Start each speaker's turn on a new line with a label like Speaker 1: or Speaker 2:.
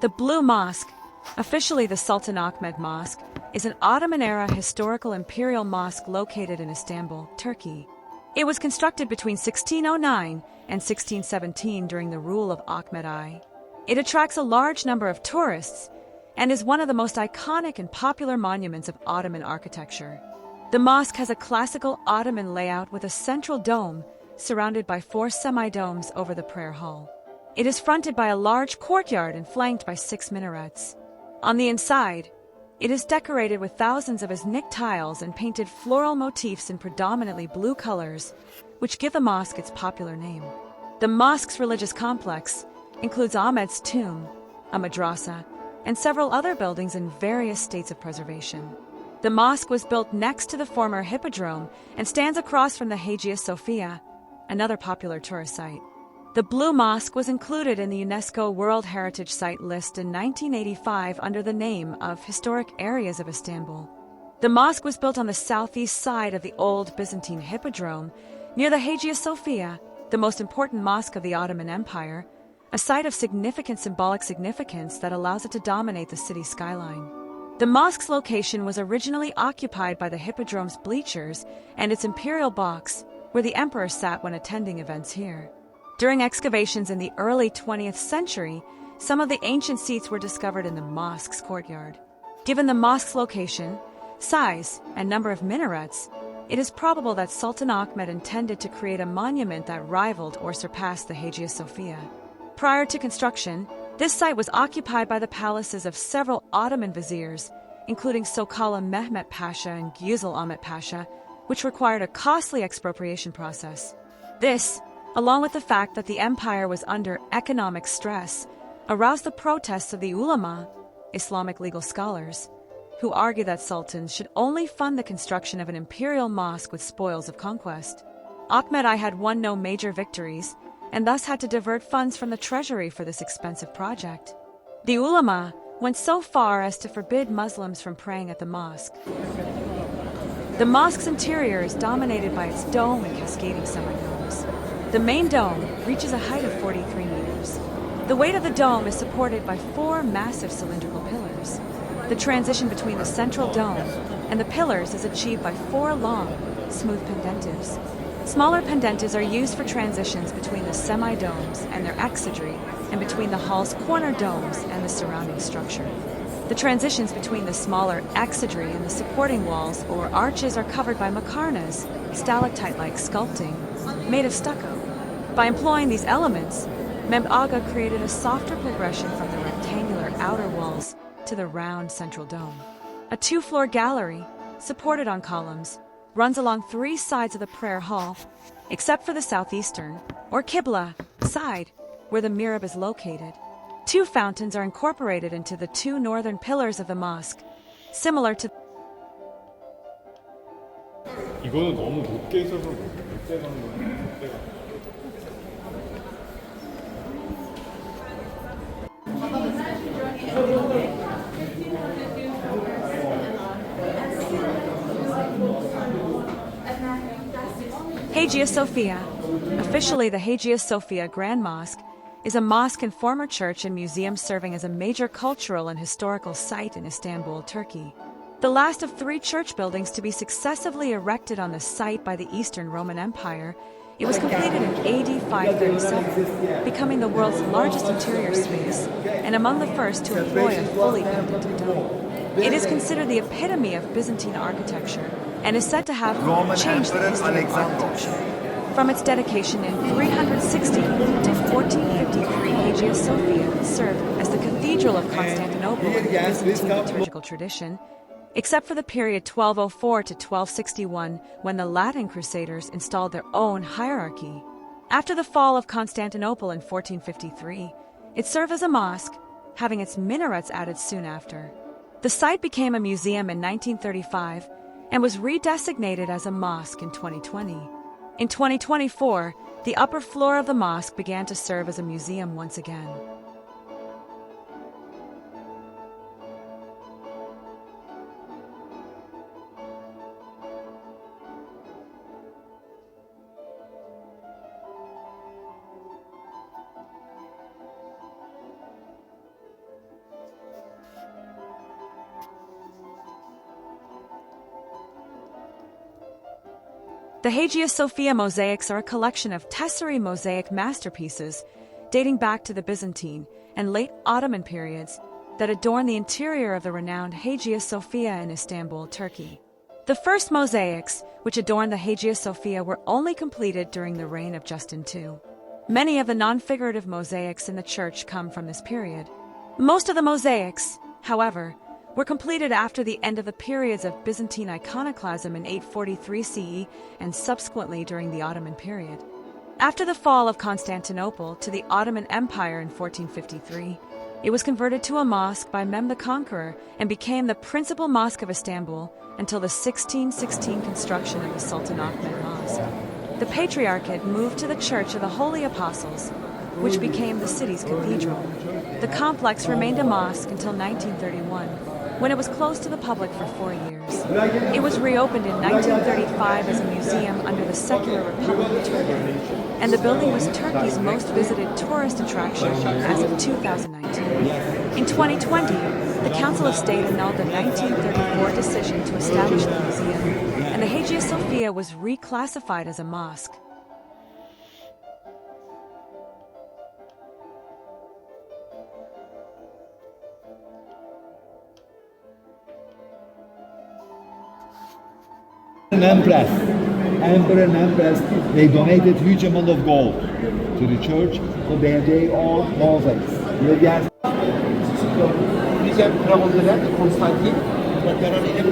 Speaker 1: The Blue Mosque, officially the Sultan Ahmed Mosque, is an Ottoman-era historical imperial mosque located in Istanbul, Turkey. It was constructed between 1609 and 1617 during the rule of Ahmed I. It attracts a large number of tourists and is one of the most iconic and popular monuments of Ottoman architecture. The mosque has a classical Ottoman layout with a central dome surrounded by 4 semi-domes over the prayer hall. It is fronted by a large courtyard and flanked by 6 minarets. On the inside, it is decorated with thousands of Iznik tiles and painted floral motifs in predominantly blue colors, which give the mosque its popular name. The mosque's religious complex includes Ahmed's tomb, a madrasa, and several other buildings in various states of preservation. The mosque was built next to the former hippodrome and stands across from the Hagia Sophia, another popular tourist site. The Blue Mosque was included in the UNESCO World Heritage Site list in 1985 under the name of Historic Areas of Istanbul. The mosque was built on the southeast side of the old Byzantine hippodrome, near the Hagia Sophia, the most important mosque of the Ottoman Empire, a site of significant symbolic significance that allows it to dominate the city skyline. The mosque's location was originally occupied by the hippodrome's bleachers and its imperial box, where the emperor sat when attending events here. During excavations in the early 20th century, some of the ancient seats were discovered in the mosque's courtyard. Given the mosque's location, size, and number of minarets, it is probable that Sultan Ahmed intended to create a monument that rivaled or surpassed the Hagia Sophia. Prior to construction, this site was occupied by the palaces of several Ottoman viziers, including Sokala Mehmet Pasha and Güzel Ahmet Pasha, which required a costly expropriation process. This, along with the fact that the empire was under economic stress, aroused the protests of the ulama, Islamic legal scholars, who argue that sultans should only fund the construction of an imperial mosque with spoils of conquest. Ahmed I had won no major victories, and thus had to divert funds from the treasury for this expensive project. The ulama went so far as to forbid Muslims from praying at the mosque. The mosque's interior is dominated by its dome and cascading semi-domes. The main dome reaches a height of 43 meters. The weight of the dome is supported by 4 massive cylindrical pillars. The transition between the central dome and the pillars is achieved by 4 long, smooth pendentives. Smaller pendentives are used for transitions between the semi-domes and their exedry and between the hall's corner domes and the surrounding structure. The transitions between the smaller exedry and the supporting walls or arches are covered by makarnas, stalactite-like sculpting, made of stucco. By employing these elements, Mehmed Aga created a softer progression from the rectangular outer walls to the round central dome. A 2-floor gallery, supported on columns, runs along 3 sides of the prayer hall, except for the southeastern, or Qibla, side, where the mihrab is located. 2 fountains are incorporated into the 2 northern pillars of the mosque, similar to
Speaker 2: 이거는 너무 높게 있어서 못 가는 거야. 못 가는 거야.
Speaker 1: Hagia Sophia, officially the Hagia Sophia Grand Mosque, is a mosque and former church and museum serving as a major cultural and historical site in Istanbul, Turkey. The last of 3 church buildings to be successively erected on the site by the Eastern Roman Empire, it was completed in AD 537, becoming the world's largest interior space and among the first to employ a fully pendanted dome. It is considered the epitome of Byzantine architecture and is said to have changed the history of architecture. From its dedication in 360 to 1453, Hagia Sophia served as the Cathedral of Constantinople in the Byzantine liturgical tradition, except for the period 1204 to 1261, when the Latin Crusaders installed their own hierarchy. After the fall of Constantinople in 1453, it served as a mosque, having its minarets added soon after. The site became a museum in 1935 and was redesignated as a mosque in 2020. In 2024, the upper floor of the mosque began to serve as a museum once again. The Hagia Sophia mosaics are a collection of tesserae mosaic masterpieces dating back to the Byzantine and late Ottoman periods that adorn the interior of the renowned Hagia Sophia in Istanbul, Turkey. The first mosaics, which adorned the Hagia Sophia, were only completed during the reign of Justin II. Many of the non-figurative mosaics in the church come from this period. Most of the mosaics, however, were completed after the end of the periods of Byzantine iconoclasm in 843 CE and subsequently during the Ottoman period. After the fall of Constantinople to the Ottoman Empire in 1453, it was converted to a mosque by Mehmed the Conqueror and became the principal mosque of Istanbul until the 1616 construction of the Sultan Ahmed Mosque. The Patriarchate moved to the Church of the Holy Apostles, which became the city's cathedral. The complex remained a mosque until 1931, when it was closed to the public for 4 years. It was reopened in 1935 as a museum under the Secular Republic of Turkey, and the building was Turkey's most visited tourist attraction as of 2019. In 2020, the Council of State annulled the 1934 decision to establish the museum, and the Hagia Sophia was reclassified as a mosque.
Speaker 3: Emperor and Empress, they donated huge amount of gold to the church, so they have their own mosaics.
Speaker 4: Deuxième pharaon de l'Inde, Constantine, la couronne est